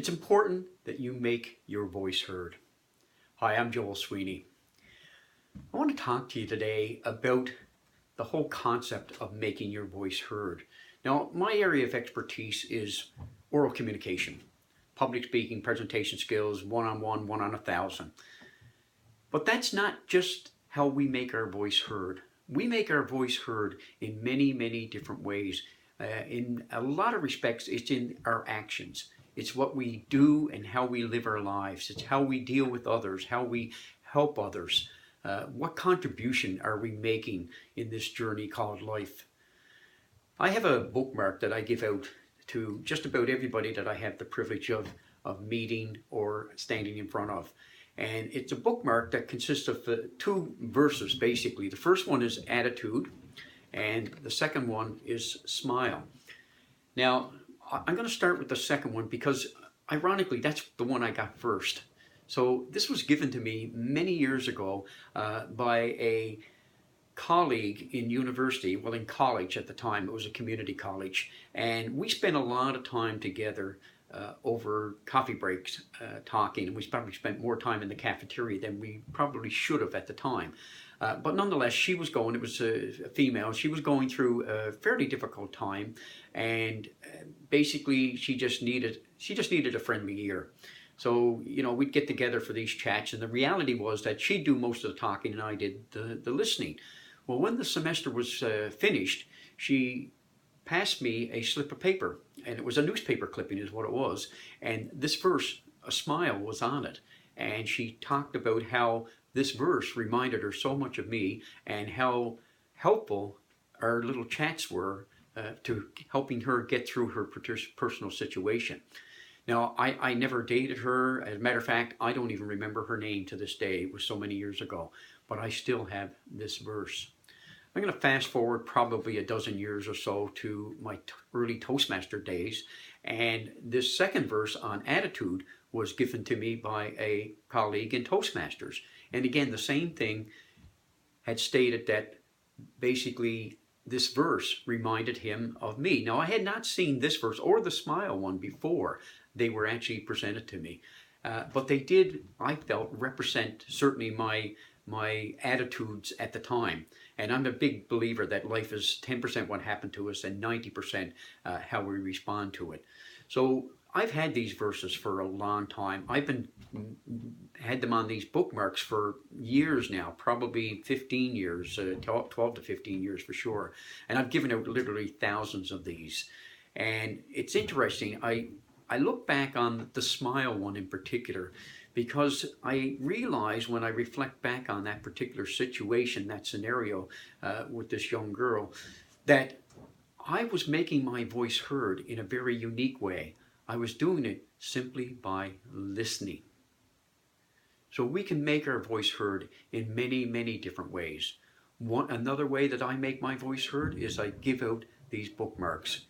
It's important that you make your voice heard. Hi, I'm Sweeney. I want to talk to you today about the whole concept of making your voice heard. Now, my area of expertise is oral communication, public speaking, presentation skills, one-on-one, one on 1,000. But that's not just how we make our voice heard. We make our voice heard in many, many different ways. In a lot of respects, it's in our actions. It's what we do and how we live our lives. It's how we deal with others, how we help others. What contribution are we making in this journey called life? I have a bookmark that I give out to just about everybody that I have the privilege of meeting or standing in front of. And it's a bookmark that consists of two verses, basically. The first one is attitude, and the second one is smile. Now, I'm going to start with the second one because, ironically, that's the one I got first. So this was given to me many years ago by a colleague in university, well, in college at the time. It was a community college, and we spent a lot of time together over coffee breaks talking, and we probably spent more time in the cafeteria than we probably should have at the time. But nonetheless, she was going, it was a female, she was going through a fairly difficult time, and basically she just needed a friendly ear. So, you know, we'd get together for these chats, and the reality was that she'd do most of the talking and I did the listening. Well, when the semester was finished, she passed me a slip of paper, and it was a newspaper clipping is what it was, and this verse, a smile, was on it, and she talked about how this verse reminded her so much of me and how helpful our little chats were to helping her get through her personal situation. Now, I never dated her. As a matter of fact, I don't even remember her name to this day. It was so many years ago, but I still have this verse. I'm going to fast forward probably a dozen years or so to my early Toastmaster days, and this second verse on attitude was given to me by a colleague in Toastmasters. And again, the same thing had stated that basically this verse reminded him of me. Now, I had not seen this verse or the smile one before they were actually presented to me, but they did, I felt, represent certainly my attitudes at the time. And I'm a big believer that life is 10% what happened to us and 90% how we respond to it. So I've had these verses for a long time. I've had them on these bookmarks for years now, probably 15 years, 12 to 15 years for sure. And I've given out literally thousands of these. And it's interesting, I look back on the smile one in particular, because I realize when I reflect back on that particular situation, that scenario with this young girl, that I was making my voice heard in a very unique way. I was doing it simply by listening. So we can make our voice heard in many, many different ways. Another way that I make my voice heard is I give out these bookmarks.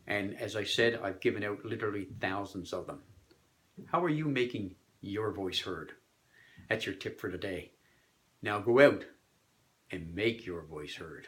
And as I said, I've given out literally thousands of them. How are you making your voice heard? That's your tip for today. Now go out and make your voice heard.